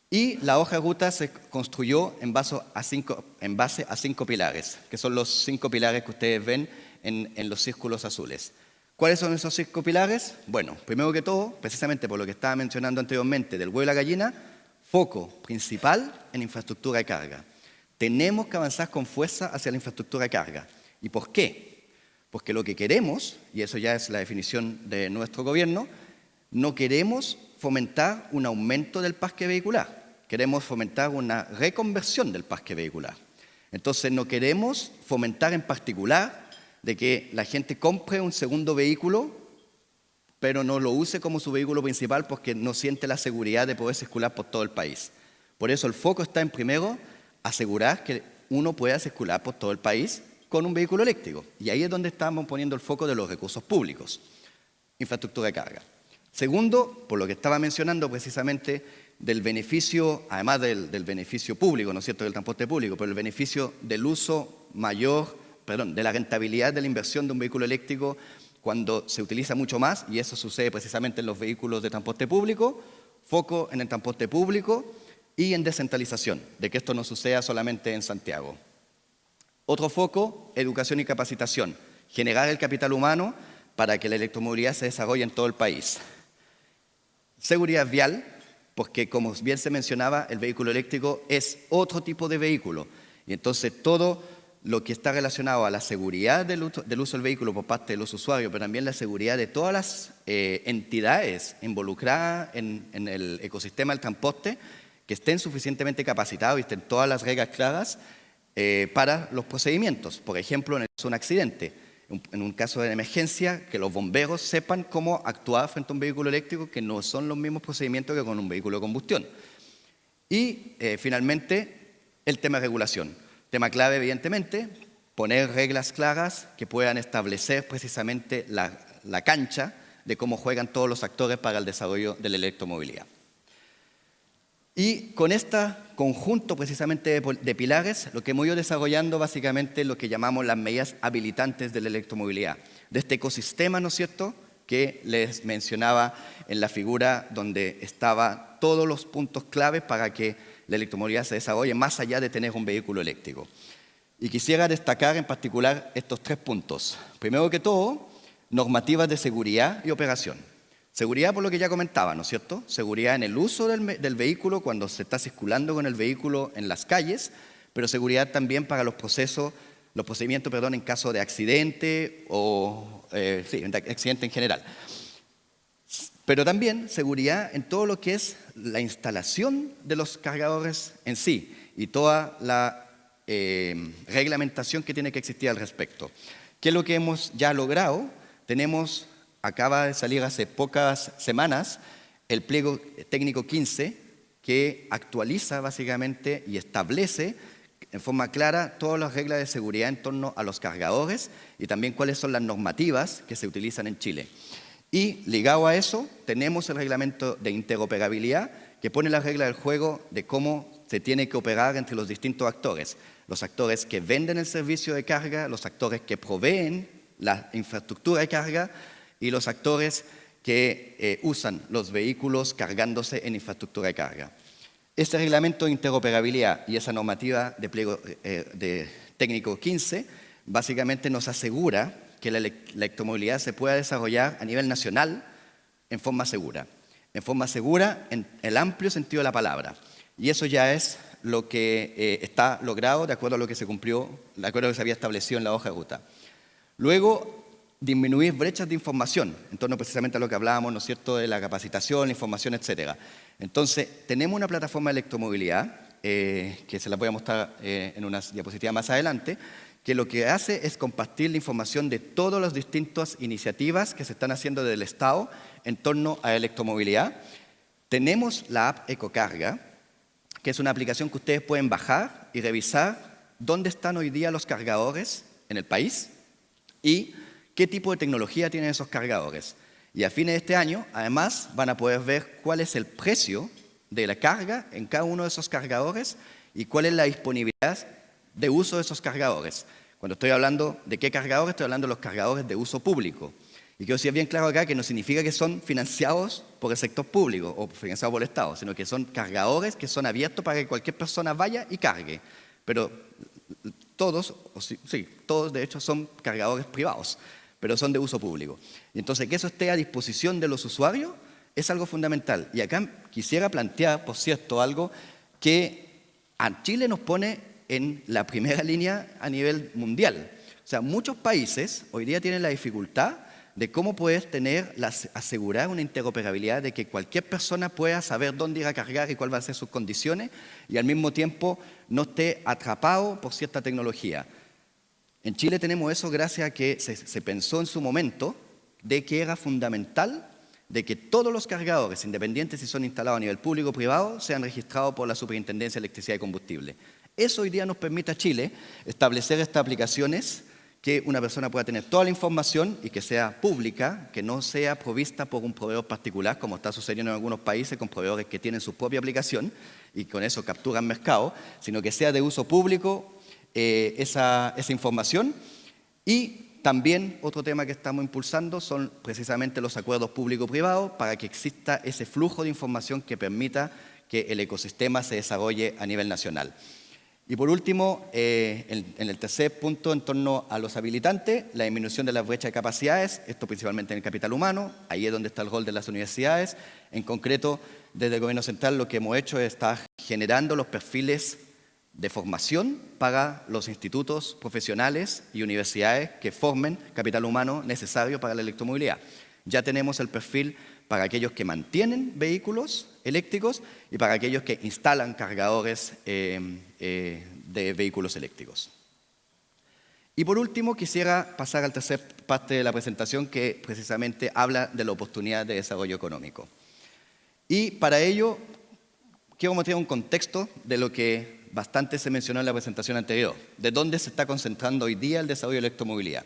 Y la hoja de ruta se construyó en base a 5 pilares, que son los 5 pilares que ustedes ven en los círculos azules. ¿Cuáles son esos 5 pilares? Bueno, primero que todo, precisamente por lo que estaba mencionando anteriormente del huevo y la gallina, foco principal en infraestructura de carga. Tenemos que avanzar con fuerza hacia la infraestructura de carga. ¿Y por qué? Porque lo que queremos, y eso ya es la definición de nuestro gobierno, no queremos fomentar un aumento del parque vehicular, queremos fomentar una reconversión del parque vehicular. Entonces no queremos fomentar en particular de que la gente compre un segundo vehículo, pero no lo use como su vehículo principal porque no siente la seguridad de poder circular por todo el país. Por eso el foco está en, primero, asegurar que uno pueda circular por todo el país con un vehículo eléctrico. Y ahí es donde estamos poniendo el foco de los recursos públicos, infraestructura de carga. Segundo, por lo que estaba mencionando precisamente del beneficio, además del beneficio público, ¿no es cierto?, del transporte público, pero el beneficio del uso mayor, de la rentabilidad de la inversión de un vehículo eléctrico cuando se utiliza mucho más, y eso sucede precisamente en los vehículos de transporte público, foco en el transporte público y en descentralización, de que esto no suceda solamente en Santiago. Otro foco, educación y capacitación, generar el capital humano para que la electromovilidad se desarrolle en todo el país. Seguridad vial, porque como bien se mencionaba, el vehículo eléctrico es otro tipo de vehículo. Y entonces todo lo que está relacionado a la seguridad del uso del vehículo por parte de los usuarios, pero también la seguridad de todas las entidades involucradas en el ecosistema del transporte, que estén suficientemente capacitados y estén todas las reglas claras para los procedimientos. Por ejemplo, en el caso de un accidente, en un caso de emergencia, que los bomberos sepan cómo actuar frente a un vehículo eléctrico, que no son los mismos procedimientos que con un vehículo de combustión. Y finalmente, el tema de regulación. Tema clave, evidentemente, poner reglas claras que puedan establecer precisamente la cancha de cómo juegan todos los actores para el desarrollo de la electromovilidad. Y con este conjunto precisamente de pilares, lo que hemos ido desarrollando básicamente es lo que llamamos las medidas habilitantes de la electromovilidad, de este ecosistema, ¿no es cierto?, que les mencionaba en la figura donde estaban todos los puntos claves para que la electromovilidad se desarrolle más allá de tener un vehículo eléctrico. Y quisiera destacar en particular estos 3 puntos. Primero que todo, normativas de seguridad y operación. Seguridad por lo que ya comentaba, ¿no es cierto? Seguridad en el uso del vehículo cuando se está circulando con el vehículo en las calles, pero seguridad también para los procedimientos en caso de accidente o accidente en general. Pero también seguridad en todo lo que es la instalación de los cargadores en sí y toda la reglamentación que tiene que existir al respecto. ¿Qué es lo que hemos ya logrado? Acaba de salir hace pocas semanas el pliego técnico 15 que actualiza básicamente y establece en forma clara todas las reglas de seguridad en torno a los cargadores y también cuáles son las normativas que se utilizan en Chile. Y ligado a eso tenemos el reglamento de interoperabilidad que pone las reglas del juego de cómo se tiene que operar entre los distintos actores. Los actores que venden el servicio de carga, los actores que proveen la infraestructura de carga y los actores que usan los vehículos cargándose en infraestructura de carga. Este reglamento de interoperabilidad y esa normativa de pliego técnico 15 básicamente nos asegura que la electromovilidad se pueda desarrollar a nivel nacional en forma segura en el amplio sentido de la palabra. Y eso ya es lo que está logrado de acuerdo a lo que se cumplió, de acuerdo a lo que se había establecido en la hoja de ruta. Luego, disminuir brechas de información, en torno precisamente a lo que hablábamos, ¿no es cierto?, de la capacitación, la información, etcétera. Entonces, tenemos una plataforma de electromovilidad, que se la voy a mostrar en unas diapositivas más adelante, que lo que hace es compartir la información de todas las distintas iniciativas que se están haciendo desde el Estado en torno a la electromovilidad. Tenemos la app Ecocarga, que es una aplicación que ustedes pueden bajar y revisar dónde están hoy día los cargadores en el país y qué tipo de tecnología tienen esos cargadores. Y a fines de este año, además, van a poder ver cuál es el precio de la carga en cada uno de esos cargadores y cuál es la disponibilidad de uso de esos cargadores. Cuando estoy hablando de qué cargadores, estoy hablando de los cargadores de uso público. Y quiero decir bien claro acá que no significa que son financiados por el sector público o financiados por el Estado, sino que son cargadores que son abiertos para que cualquier persona vaya y cargue. Pero todos de hecho son cargadores privados. pero son de uso público. Y entonces, que eso esté a disposición de los usuarios es algo fundamental. Y acá quisiera plantear, por cierto, algo que a Chile nos pone en la primera línea a nivel mundial. O sea, muchos países hoy día tienen la dificultad de cómo poder asegurar una interoperabilidad de que cualquier persona pueda saber dónde ir a cargar y cuáles van a ser sus condiciones y al mismo tiempo no esté atrapado por cierta tecnología. En Chile tenemos eso gracias a que se pensó en su momento de que era fundamental de que todos los cargadores, independientes si son instalados a nivel público o privado, sean registrados por la Superintendencia de Electricidad y Combustible. Eso hoy día nos permite a Chile establecer estas aplicaciones que una persona pueda tener toda la información y que sea pública, que no sea provista por un proveedor particular, como está sucediendo en algunos países con proveedores que tienen su propia aplicación y con eso capturan mercado, sino que sea de uso público esa información. Y también otro tema que estamos impulsando son precisamente los acuerdos público-privados para que exista ese flujo de información que permita que el ecosistema se desarrolle a nivel nacional. Y por último, en el tercer punto, en torno a los habilitantes, la disminución de la brecha de capacidades, esto principalmente en el capital humano, ahí es donde está el rol de las universidades. En concreto, desde el Gobierno Central lo que hemos hecho es estar generando los perfiles de formación para los institutos profesionales y universidades que formen capital humano necesario para la electromovilidad. Ya tenemos el perfil para aquellos que mantienen vehículos eléctricos y para aquellos que instalan cargadores de vehículos eléctricos. Y por último, quisiera pasar al tercer parte de la presentación que precisamente habla de la oportunidad de desarrollo económico. Y para ello, quiero mostrar un contexto de lo que bastante se mencionó en la presentación anterior, de dónde se está concentrando hoy día el desarrollo de la electromovilidad.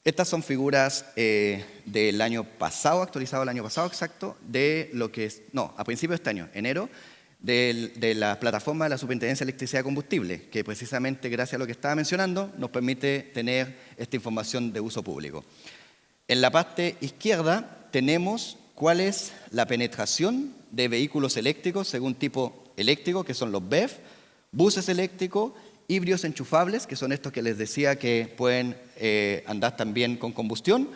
Estas son figuras del año pasado, actualizado el año pasado exacto, de lo que es, no, a principios de este año, enero, de la plataforma de la Superintendencia de Electricidad y Combustible, que precisamente gracias a lo que estaba mencionando nos permite tener esta información de uso público. En la parte izquierda tenemos cuál es la penetración de vehículos eléctricos según tipo eléctrico, que son los BEV, buses eléctricos, híbridos enchufables, que son estos que les decía que pueden andar también con combustión,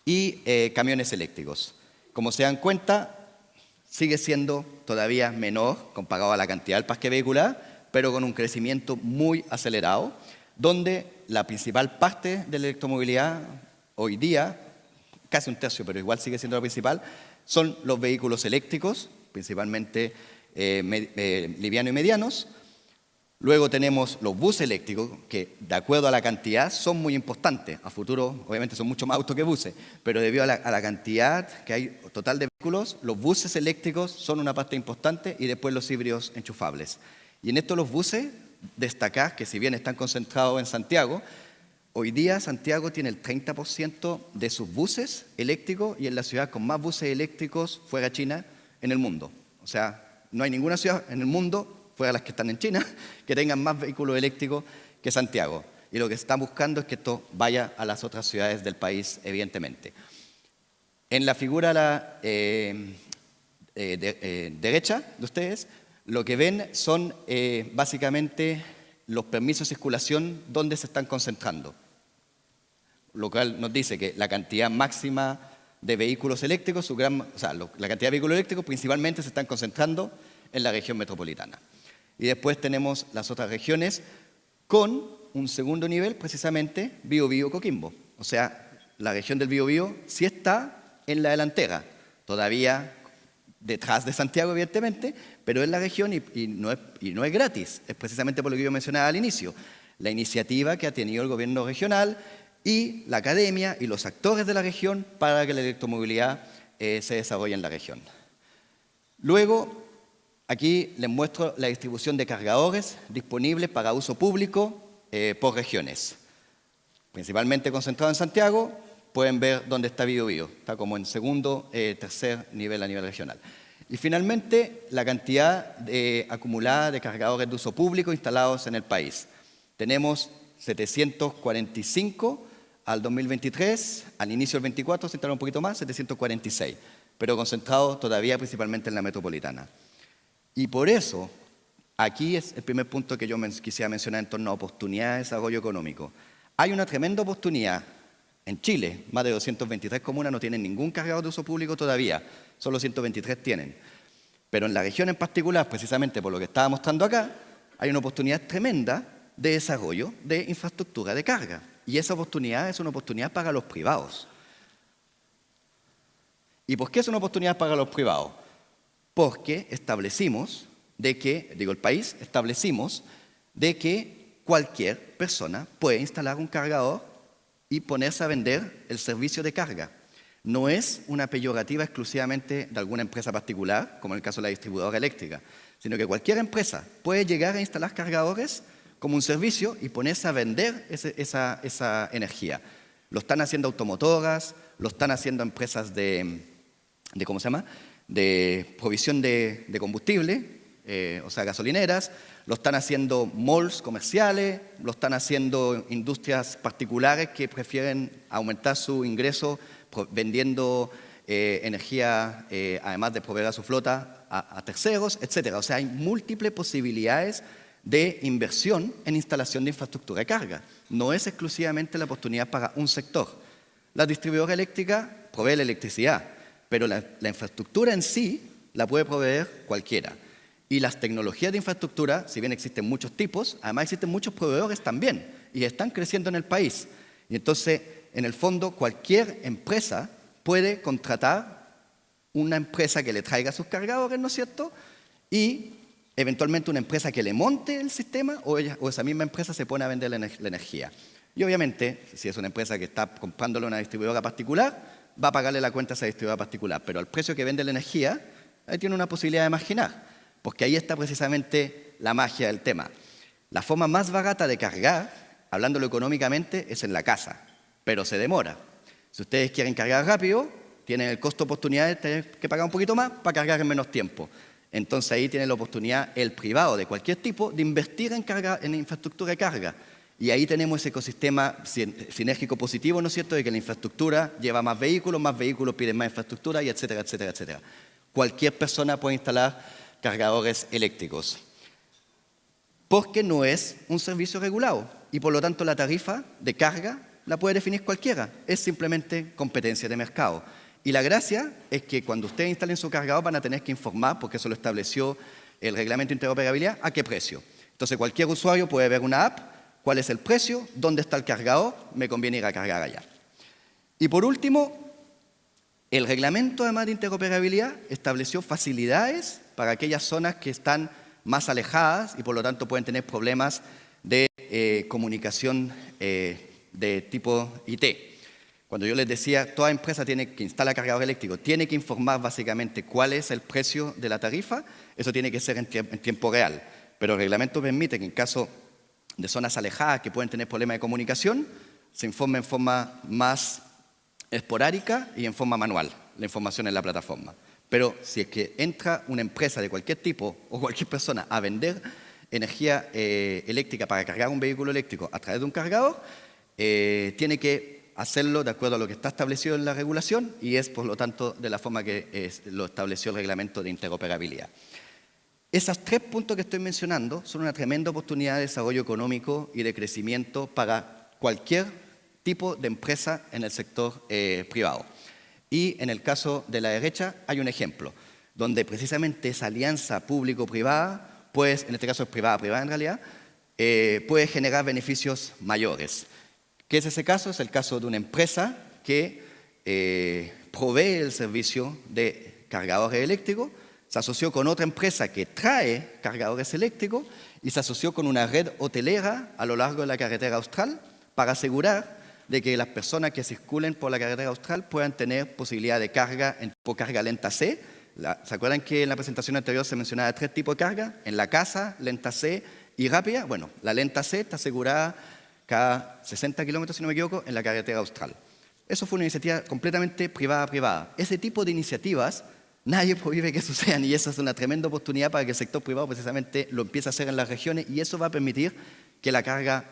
y camiones eléctricos. Como se dan cuenta, sigue siendo todavía menor comparado a la cantidad del parque vehicular, pero con un crecimiento muy acelerado, donde la principal parte de la electromovilidad hoy día, casi un tercio, pero igual sigue siendo la principal, son los vehículos eléctricos, principalmente livianos y medianos. Luego tenemos los buses eléctricos, que de acuerdo a la cantidad son muy importantes. A futuro, obviamente, son mucho más autos que buses, pero debido a la cantidad que hay total de vehículos, los buses eléctricos son una parte importante y después los híbridos enchufables. Y en esto los buses, destacar que si bien están concentrados en Santiago, hoy día Santiago tiene el 30% de sus buses eléctricos y es la ciudad con más buses eléctricos fuera de China en el mundo. O sea, no hay ninguna ciudad en el mundo fuera de las que están en China, que tengan más vehículos eléctricos que Santiago. Y lo que están buscando es que esto vaya a las otras ciudades del país, evidentemente. En la figura derecha de ustedes, lo que ven son básicamente los permisos de circulación donde se están concentrando. Lo cual nos dice que la cantidad máxima de vehículos eléctricos, la cantidad de vehículos eléctricos principalmente se están concentrando en la región metropolitana. Y después tenemos las otras regiones con un segundo nivel, precisamente Biobío, Coquimbo. O sea, la región del Biobío sí está en la delantera, todavía detrás de Santiago, evidentemente, pero es la región y no es gratis. Es precisamente por lo que yo mencionaba al inicio. La iniciativa que ha tenido el gobierno regional y la academia y los actores de la región para que la electromovilidad se desarrolle en la región. Luego, aquí les muestro la distribución de cargadores disponibles para uso público por regiones. Principalmente concentrado en Santiago, pueden ver dónde está Biobío. Está como en segundo, tercer nivel a nivel regional. Y finalmente, la cantidad acumulada de cargadores de uso público instalados en el país. Tenemos 745 al 2023, al inicio del 24 se instalaron un poquito más, 746, pero concentrados todavía principalmente en la metropolitana. Y por eso, aquí es el primer punto que yo quisiera mencionar en torno a oportunidad de desarrollo económico. Hay una tremenda oportunidad En Chile, más de 223 comunas no tienen ningún cargador de uso público todavía, solo 123 tienen. Pero en la región en particular, precisamente por lo que estaba mostrando acá, hay una oportunidad tremenda de desarrollo de infraestructura de carga. Y esa oportunidad es una oportunidad para los privados. ¿Y por qué es una oportunidad para los privados? Porque establecimos de que, el país establecimos de que cualquier persona puede instalar un cargador y ponerse a vender el servicio de carga. No es una peyorativa exclusivamente de alguna empresa particular, como en el caso de la distribuidora eléctrica, sino que cualquier empresa puede llegar a instalar cargadores como un servicio y ponerse a vender esa energía. Lo están haciendo automotoras, lo están haciendo empresas de provisión de combustible, o sea, gasolineras, lo están haciendo malls comerciales, lo están haciendo industrias particulares que prefieren aumentar su ingreso vendiendo energía, además de proveer a su flota, a terceros, etc. O sea, hay múltiples posibilidades de inversión en instalación de infraestructura de carga. No es exclusivamente la oportunidad para un sector. La distribuidora eléctrica provee la electricidad, pero la infraestructura en sí la puede proveer cualquiera. Y las tecnologías de infraestructura, si bien existen muchos tipos, además existen muchos proveedores también, y están creciendo en el país. Y entonces, en el fondo, cualquier empresa puede contratar una empresa que le traiga sus cargadores, ¿no es cierto? Y eventualmente una empresa que le monte el sistema, o esa misma empresa se pone a vender la energía. Y obviamente, si es una empresa que está comprándole a una distribuidora particular, va a pagarle la cuenta a esa distribuidora particular, pero al precio que vende la energía, ahí tiene una posibilidad de marginar, porque ahí está precisamente la magia del tema. La forma más barata de cargar, hablándolo económicamente, es en la casa, pero se demora. Si ustedes quieren cargar rápido, tienen el costo-oportunidad de tener que pagar un poquito más para cargar en menos tiempo. Entonces ahí tiene la oportunidad el privado de cualquier tipo de invertir en infraestructura de carga. Y ahí tenemos ese ecosistema sinérgico positivo, ¿no es cierto?, de que la infraestructura lleva más vehículos piden más infraestructura, y etcétera, etcétera, etcétera. Cualquier persona puede instalar cargadores eléctricos, porque no es un servicio regulado y por lo tanto la tarifa de carga la puede definir cualquiera, es simplemente competencia de mercado. Y la gracia es que cuando ustedes instalen su cargador van a tener que informar, porque eso lo estableció el reglamento de interoperabilidad, a qué precio. Entonces cualquier usuario puede ver una app, cuál es el precio, dónde está el cargador, me conviene ir a cargar allá. Y por último, el reglamento además de interoperabilidad estableció facilidades para aquellas zonas que están más alejadas y por lo tanto pueden tener problemas de comunicación de tipo IT. Cuando yo les decía, toda empresa que instala cargador eléctrico tiene que informar básicamente cuál es el precio de la tarifa, eso tiene que ser en tiempo real. Pero el reglamento permite que en caso de zonas alejadas que pueden tener problemas de comunicación, se informe en forma más esporádica y en forma manual, la información en la plataforma. Pero si es que entra una empresa de cualquier tipo o cualquier persona a vender energía eléctrica para cargar un vehículo eléctrico a través de un cargador, tiene que hacerlo de acuerdo a lo que está establecido en la regulación y es, por lo tanto, de la forma que lo estableció el reglamento de interoperabilidad. Esos 3 puntos que estoy mencionando son una tremenda oportunidad de desarrollo económico y de crecimiento para cualquier tipo de empresa en el sector privado. Y en el caso de la derecha hay un ejemplo, donde precisamente esa alianza público-privada, pues, en este caso es privada-privada en realidad, puede generar beneficios mayores. ¿Qué es ese caso? Es el caso de una empresa que provee el servicio de cargadores eléctricos, se asoció con otra empresa que trae cargadores eléctricos y se asoció con una red hotelera a lo largo de la carretera austral para asegurar de que las personas que circulen por la carretera austral puedan tener posibilidad de carga en tipo carga lenta C. ¿Se acuerdan que en la presentación anterior se mencionaba 3 tipos de carga? En la casa, lenta C y rápida. Bueno, la lenta C está asegurada cada 60 kilómetros, si no me equivoco, en la carretera austral. Eso fue una iniciativa completamente privada-privada. Ese tipo de iniciativas nadie prohíbe que sucedan y esa es una tremenda oportunidad para que el sector privado precisamente lo empiece a hacer en las regiones y eso va a permitir que la carga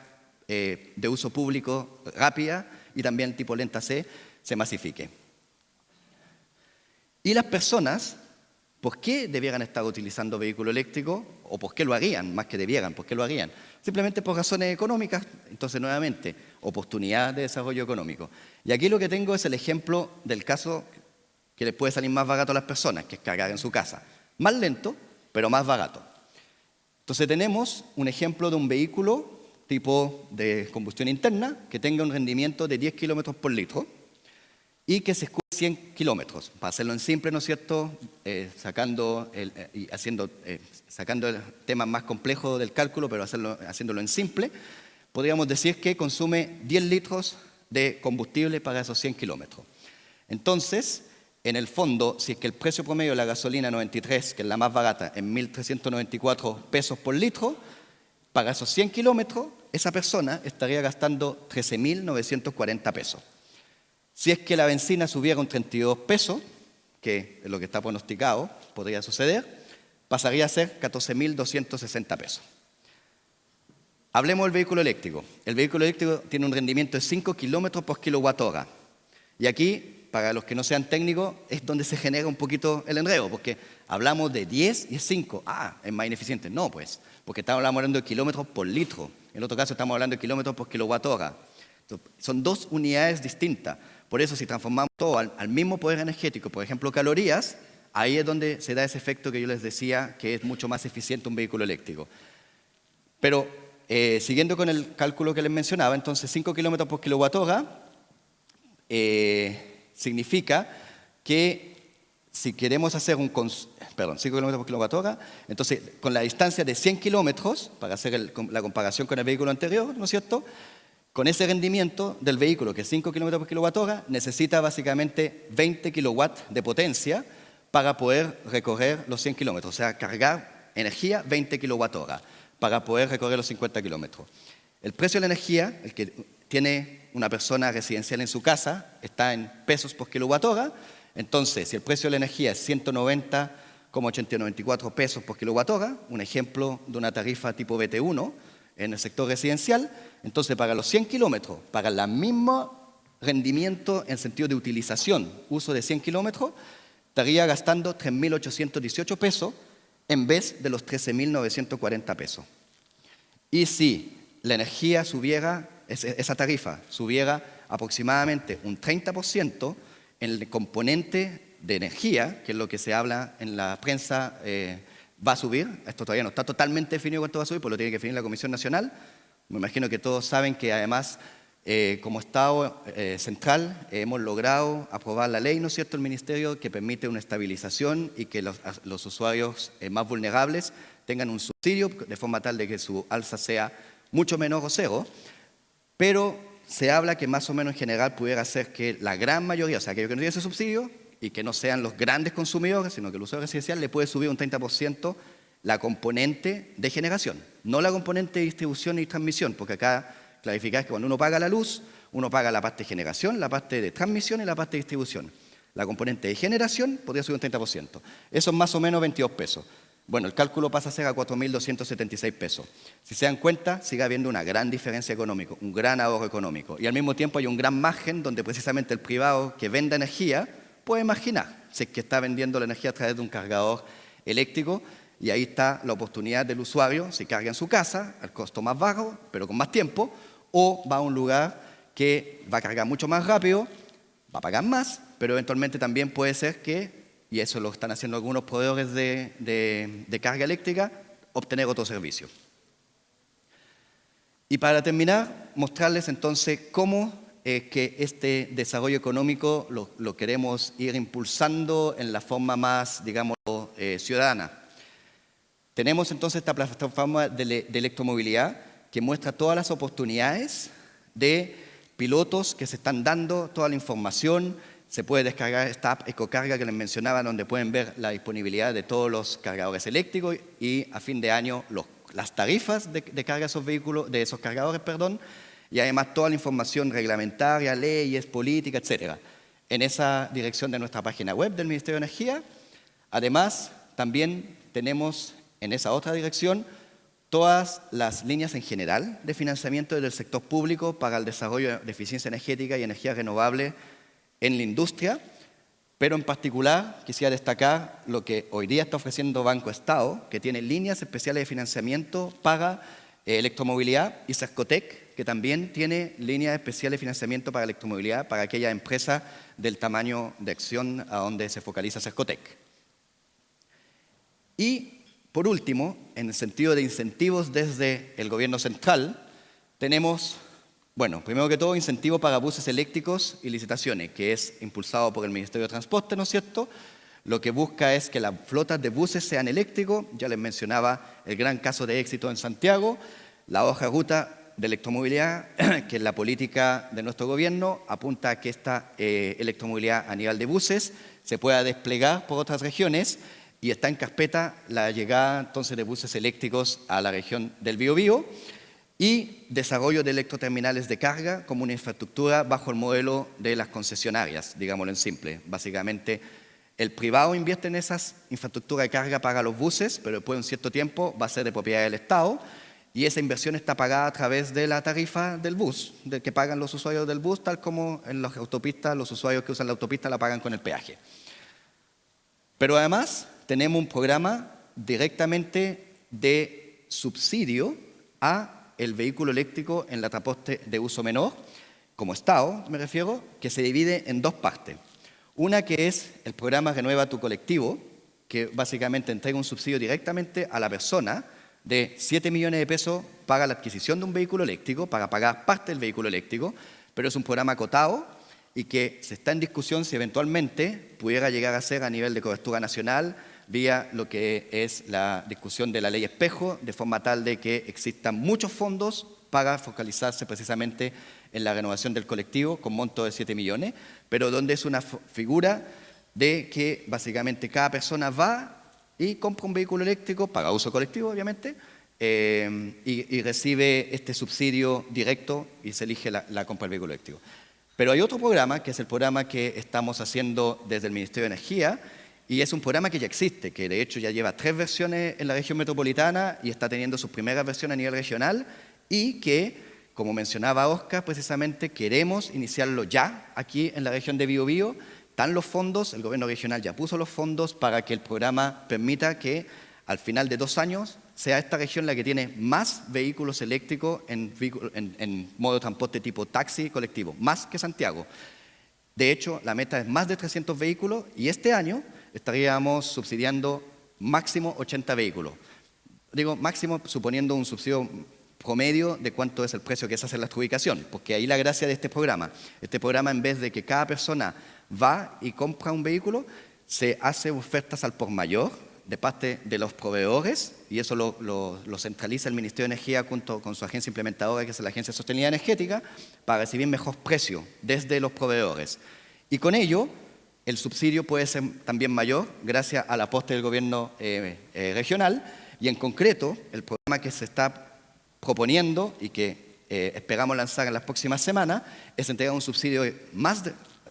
de uso público rápida y también tipo lenta C se masifique. Y las personas ¿Por qué debieran estar utilizando vehículo eléctrico? ¿O por qué lo harían? Más que debieran, ¿por qué lo harían? Simplemente por razones económicas. Entonces, nuevamente, oportunidad de desarrollo económico. Y aquí lo que tengo es el ejemplo del caso que les puede salir más barato a las personas, que es cargar en su casa. Más lento, pero más barato. Entonces tenemos un ejemplo de un vehículo tipo de combustión interna que tenga un rendimiento de 10 kilómetros por litro y que se escuche 100 kilómetros. Para hacerlo en simple, ¿no es cierto? Sacando el tema más complejo del cálculo, pero haciéndolo en simple, podríamos decir que consume 10 litros de combustible para esos 100 kilómetros. Entonces, en el fondo, si es que el precio promedio de la gasolina 93, que es la más barata, en 1.394 pesos por litro, para esos 100 kilómetros, esa persona estaría gastando 13.940 pesos. Si es que la benzina subiera un 32 pesos, que es lo que está pronosticado, podría suceder, pasaría a ser 14.260 pesos. Hablemos del vehículo eléctrico. El vehículo eléctrico tiene un rendimiento de 5 kilómetros por kilowatt-hora. Y aquí, para los que no sean técnicos, es donde se genera un poquito el enredo, porque hablamos de 10 y es 5. Es más ineficiente. No, pues, porque estamos hablando de kilómetros por litro. En otro caso estamos hablando de kilómetros por kilowatt-hora. Son dos unidades distintas. Por eso, si transformamos todo al mismo poder energético, por ejemplo, calorías, ahí es donde se da ese efecto que yo les decía, que es mucho más eficiente un vehículo eléctrico. Pero, siguiendo con el cálculo que les mencionaba, entonces 5 kilómetros por kilowatt-hora significa que si queremos hacer 5 kilómetros por kilowatt-hora, entonces con la distancia de 100 kilómetros, para hacer la comparación con el vehículo anterior, ¿no es cierto?, con ese rendimiento del vehículo, que es 5 kilómetros por kilowatt-hora, necesita básicamente 20 kilowatts de potencia para poder recorrer los 100 kilómetros, o sea, cargar energía 20 kilowatt-hora para poder recorrer los 50 kilómetros. El precio de la energía, el que tiene una persona residencial en su casa, está en pesos por kilowatt-hora. Entonces, si el precio de la energía es 190,894 pesos por kilowatt-hora, un ejemplo de una tarifa tipo BT1 en el sector residencial, entonces para los 100 kilómetros, para el mismo rendimiento en sentido de utilización, uso de 100 kilómetros, estaría gastando 3.818 pesos en vez de los 13.940 pesos. Y si la energía subiera, esa tarifa subiera aproximadamente un 30% en el componente de energía, que es lo que se habla en la prensa, va a subir. Esto todavía no está totalmente definido cuánto va a subir, pues lo tiene que definir la Comisión Nacional. Me imagino que todos saben que además, como Estado central, hemos logrado aprobar la ley, ¿no es cierto?, el Ministerio, que permite una estabilización y que los usuarios más vulnerables tengan un subsidio de forma tal de que su alza sea mucho menor o cero, pero se habla que más o menos en general pudiera ser que la gran mayoría, o sea, aquellos que no tienen ese subsidio y que no sean los grandes consumidores, sino que el usuario residencial le puede subir un 30% la componente de generación, no la componente de distribución y transmisión, porque acá clarificar que cuando uno paga la luz, uno paga la parte de generación, la parte de transmisión y la parte de distribución. La componente de generación podría subir un 30%. Eso es más o menos 22 pesos. Bueno, el cálculo pasa a ser a 4.276 pesos. Si se dan cuenta, sigue habiendo una gran diferencia económica, un gran ahorro económico. Y al mismo tiempo hay un gran margen donde precisamente el privado que venda energía puede imaginar si es que está vendiendo la energía a través de un cargador eléctrico. Y ahí está la oportunidad del usuario, si carga en su casa, al costo más bajo, pero con más tiempo, o va a un lugar que va a cargar mucho más rápido, va a pagar más, pero eventualmente también puede ser que, y eso lo están haciendo algunos proveedores de carga eléctrica, obtener otro servicio. Y para terminar, mostrarles entonces cómo que este desarrollo económico lo queremos ir impulsando en la forma más, digamos, ciudadana. Tenemos entonces esta plataforma de electromovilidad que muestra todas las oportunidades de pilotos que se están dando, toda la información. Se puede descargar esta app EcoCarga que les mencionaba, donde pueden ver la disponibilidad de todos los cargadores eléctricos y a fin de año las tarifas de carga de esos vehículos, de esos cargadores, y además toda la información reglamentaria, leyes, política, etcétera, en esa dirección de nuestra página web del Ministerio de Energía. Además, también tenemos en esa otra dirección todas las líneas en general de financiamiento del sector público para el desarrollo de eficiencia energética y energía renovable en la industria. Pero en particular quisiera destacar lo que hoy día está ofreciendo Banco Estado, que tiene líneas especiales de financiamiento para electromovilidad, y Cercotec, que también tiene líneas especiales de financiamiento para electromovilidad para aquellas empresas del tamaño de acción a donde se focaliza Cercotec. Y, por último, en el sentido de incentivos desde el gobierno central, tenemos, bueno, primero que todo, incentivo para buses eléctricos y licitaciones, que es impulsado por el Ministerio de Transporte, ¿no es cierto? Lo que busca es que las flotas de buses sean eléctricos. Ya les mencionaba el gran caso de éxito en Santiago. La hoja de ruta de electromovilidad, que es la política de nuestro gobierno, apunta a que esta electromovilidad a nivel de buses se pueda desplegar por otras regiones, y está en carpeta la llegada entonces de buses eléctricos a la región del Biobío, y desarrollo de electroterminales de carga como una infraestructura bajo el modelo de las concesionarias, digámoslo en simple. Básicamente, el privado invierte en esas infraestructuras de carga para los buses, pero después de un cierto tiempo va a ser de propiedad del Estado, y esa inversión está pagada a través de la tarifa del bus, de que pagan los usuarios del bus, tal como en las autopistas, los usuarios que usan la autopista la pagan con el peaje. Pero además tenemos un programa directamente de subsidio a el vehículo eléctrico en la transporte de uso menor, como Estado me refiero, que se divide en dos partes. Una que es el programa Renueva tu Colectivo, que básicamente entrega un subsidio directamente a la persona de 7 millones de pesos para la adquisición de un vehículo eléctrico, para pagar parte del vehículo eléctrico, pero es un programa acotado y que se está en discusión si eventualmente pudiera llegar a ser a nivel de cobertura nacional, vía lo que es la discusión de la ley espejo, de forma tal de que existan muchos fondos para focalizarse precisamente en la renovación del colectivo con monto de 7 millones, pero donde es una figura de que básicamente cada persona va y compra un vehículo eléctrico, para uso colectivo obviamente, y recibe este subsidio directo y se elige la compra del vehículo eléctrico. Pero hay otro programa, que es el programa que estamos haciendo desde el Ministerio de Energía, y es un programa que ya existe, que de hecho ya lleva 3 versiones en la región metropolitana y está teniendo sus primeras versiones a nivel regional, y que, como mencionaba Oscar, precisamente queremos iniciarlo ya aquí en la región de Biobío. Están los fondos, el gobierno regional ya puso los fondos para que el programa permita que al final de 2 años sea esta región la que tiene más vehículos eléctricos en modo de transporte tipo taxi colectivo, más que Santiago. De hecho, la meta es más de 300 vehículos y este año estaríamos subsidiando máximo 80 vehículos. Digo máximo suponiendo un subsidio promedio de cuánto es el precio que se hace en la adjudicación, porque ahí la gracia de este programa, en vez de que cada persona va y compra un vehículo, se hace ofertas al por mayor de parte de los proveedores, y eso lo centraliza el Ministerio de Energía junto con su agencia implementadora, que es la Agencia de Sostenibilidad Energética, para recibir mejor precio desde los proveedores. Y con ello, el subsidio puede ser también mayor gracias al aporte del gobierno regional, y en concreto, el programa que se está proponiendo y que esperamos lanzar en las próximas semanas es entregar un subsidio más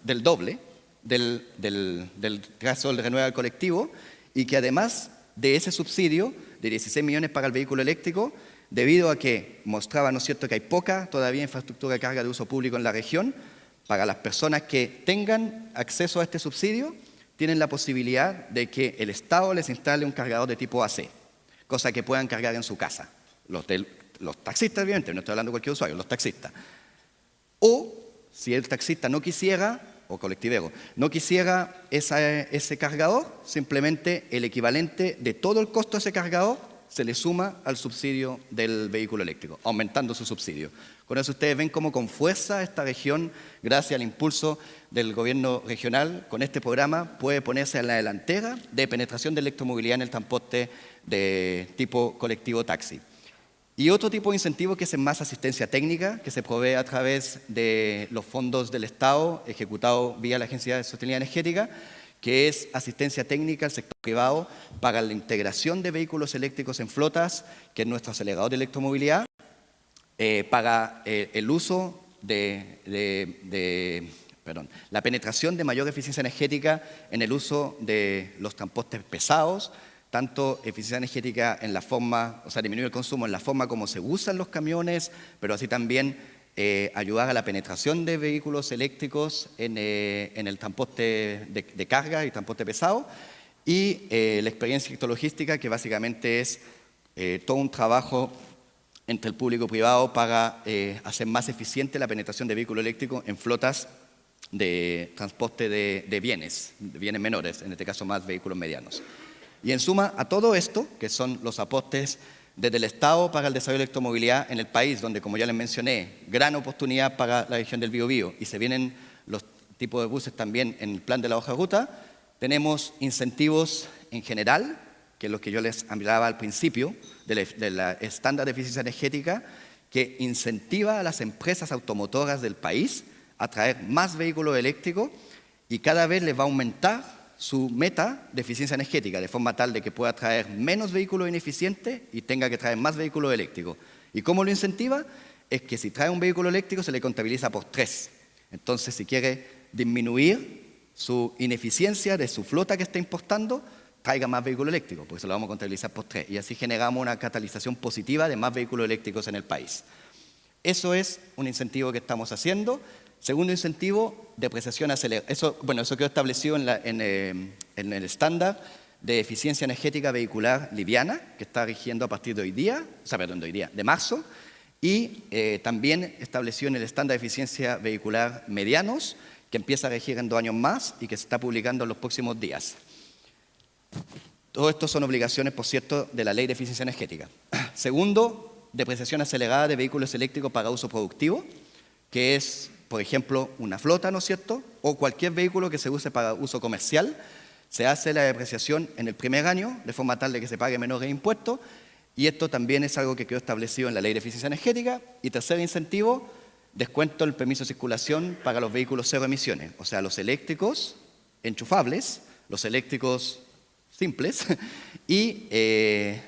del doble del caso del Renueva el Colectivo, y que además de ese subsidio de 16 millones para el vehículo eléctrico, debido a que mostraba, ¿no es cierto?, que hay poca todavía infraestructura de carga de uso público en la región, para las personas que tengan acceso a este subsidio, tienen la posibilidad de que el Estado les instale un cargador de tipo AC, cosa que puedan cargar en su casa. Los taxistas, obviamente, no estoy hablando de cualquier usuario, los taxistas. O, si el taxista no quisiera, o colectivero, no quisiera ese cargador, simplemente el equivalente de todo el costo de ese cargador se le suma al subsidio del vehículo eléctrico, aumentando su subsidio. Con eso ustedes ven cómo con fuerza esta región, gracias al impulso del gobierno regional, con este programa puede ponerse en la delantera de penetración de electromovilidad en el transporte de tipo colectivo taxi. Y otro tipo de incentivo que es más asistencia técnica, que se provee a través de los fondos del Estado, ejecutado vía la Agencia de Sostenibilidad Energética, que es asistencia técnica al sector privado para la integración de vehículos eléctricos en flotas, que es nuestro acelerador de electromovilidad, para el uso la penetración de mayor eficiencia energética en el uso de los transportes pesados, tanto eficiencia energética en la forma, o sea, disminuir el consumo en la forma como se usan los camiones, pero así también ayudar a la penetración de vehículos eléctricos en el transporte de carga y transporte pesado, y la experiencia ectologística, que básicamente es todo un trabajo entre el público y privado para hacer más eficiente la penetración de vehículos eléctricos en flotas de transporte de bienes menores, en este caso más vehículos medianos. Y en suma a todo esto, que son los aportes desde el Estado para el desarrollo de electromovilidad en el país, donde, como ya les mencioné, gran oportunidad para la región del Biobío, y se vienen los tipos de buses también en el plan de la hoja de ruta, tenemos incentivos en general, que es lo que yo les hablaba al principio, de la estándar de eficiencia energética, que incentiva a las empresas automotoras del país a traer más vehículos eléctricos, y cada vez les va a aumentar su meta de eficiencia energética, de forma tal de que pueda traer menos vehículos ineficientes y tenga que traer más vehículos eléctricos. ¿Y cómo lo incentiva? Es que si trae un vehículo eléctrico se le contabiliza por 3. Entonces, si quiere disminuir su ineficiencia de su flota que está importando, traiga más vehículos eléctricos, porque se lo vamos a contabilizar por 3. Y así generamos una catalización positiva de más vehículos eléctricos en el país. Eso es un incentivo que estamos haciendo. Segundo incentivo, depreciación acelerada. Eso quedó establecido en el estándar de eficiencia energética vehicular liviana, que está rigiendo a partir de de marzo, y también estableció en el estándar de eficiencia vehicular medianos, que empieza a regir en 2 años más y que se está publicando en los próximos días. Todo esto son obligaciones, por cierto, de la Ley de Eficiencia Energética. Segundo, depreciación acelerada de vehículos eléctricos para uso productivo, que es, por ejemplo, una flota, ¿no es cierto?, o cualquier vehículo que se use para uso comercial. Se hace la depreciación en el primer año, de forma tal de que se pague menores impuestos, y esto también es algo que quedó establecido en la Ley de Eficiencia Energética. Y tercer incentivo, descuento el permiso de circulación para los vehículos cero emisiones, o sea, los eléctricos enchufables, los eléctricos simples y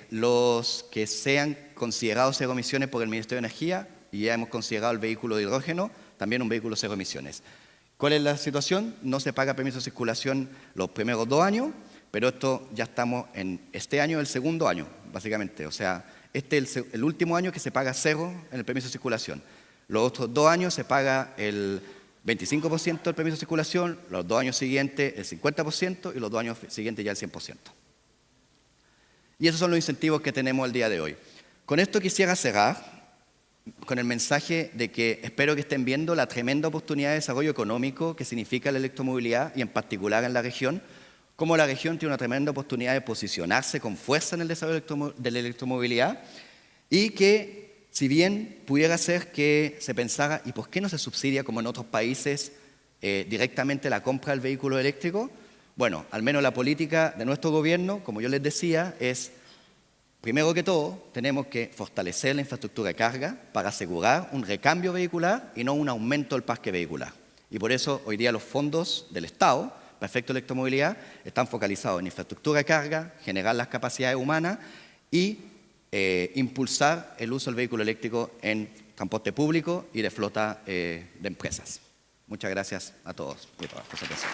los que sean considerados cero emisiones por el Ministerio de Energía, y ya hemos considerado el vehículo de hidrógeno también un vehículo cero emisiones. ¿Cuál es la situación? No se paga permiso de circulación los primeros 2 años, pero esto ya estamos en este año, el segundo año, básicamente. O sea, este es el último año que se paga 0 en el permiso de circulación. Los otros 2 años se paga el 25% del permiso de circulación, los 2 años siguientes el 50% y los 2 años siguientes ya el 100%. Y esos son los incentivos que tenemos el día de hoy. Con esto quisiera cerrar con el mensaje de que espero que estén viendo la tremenda oportunidad de desarrollo económico que significa la electromovilidad, y en particular en la región, cómo la región tiene una tremenda oportunidad de posicionarse con fuerza en el desarrollo de la electromovilidad, y que si bien pudiera ser que se pensara, ¿y por qué no se subsidia como en otros países directamente la compra del vehículo eléctrico? Bueno, al menos la política de nuestro gobierno, como yo les decía, es: primero que todo, tenemos que fortalecer la infraestructura de carga para asegurar un recambio vehicular y no un aumento del parque vehicular. Y por eso hoy día los fondos del Estado para efecto de electromovilidad están focalizados en infraestructura de carga, generar las capacidades humanas y impulsar el uso del vehículo eléctrico en transporte público y de flota de empresas. Muchas gracias a todos y a todas por su atención.